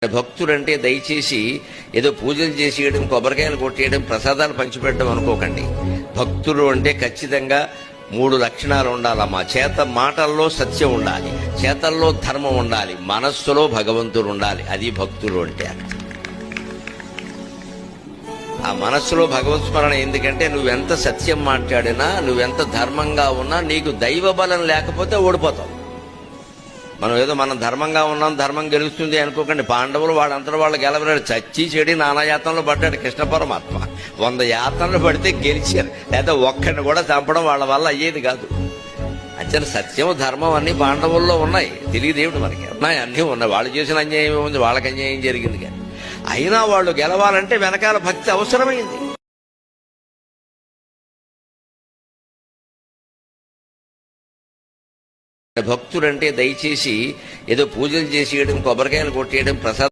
భక్తులంటే దయచేసి ఏదో పూజలు చేసేయడం, కొబ్బరికాయలు కొట్టేయడం, ప్రసాదాలు పంచిపెట్టడం అనుకోకండి. భక్తులు అంటే ఖచ్చితంగా 3 లక్షణాలు ఉండాలమ్మా. మాటల్లో సత్యం ఉండాలి, చేతల్లో ధర్మం ఉండాలి, మనస్సులో భగవంతుడు ఉండాలి. అది భక్తులు అంటే. ఆ మనస్సులో భగవత్ స్మరణ ఎందుకంటే నువ్వెంత సత్యం మాట్లాడినా, నువ్వెంత ధర్మంగా ఉన్నా నీకు దైవ బలం లేకపోతే ఓడిపోతావు. మనం ధర్మంగా ఉన్నాం, ధర్మం గెలుస్తుంది అనుకోకండి. పాండవులు వాళ్ళంతా వాళ్ళు గెలవలేడు. చచ్చి చెడి నానా యాతనలు పడ్డాడు కృష్ణ పరమాత్మ. 100 యాతనలు పడితే గెలిచారు. లేదా ఒక్కడిని కూడా చంపడం వాళ్ళ వల్ల అయ్యేది కాదు. అంచనా సత్యం ధర్మం అన్ని పాండవుల్లో ఉన్నాయి. తెలియదేమిటి మనకి? ఉన్నాయి, అన్నీ ఉన్నాయి. వాళ్ళు చేసిన అన్యాయం ఉంది, వాళ్ళకి అన్యాయం జరిగింది. కానీ అయినా వాళ్ళు గెలవాలంటే వెనకాల భక్తి అవసరమైంది. భక్తులంటే దయచేసి ఏదో పూజలు చేసేయడం, కొబ్బరికాయలు కొట్టేయడం, ప్రసాదం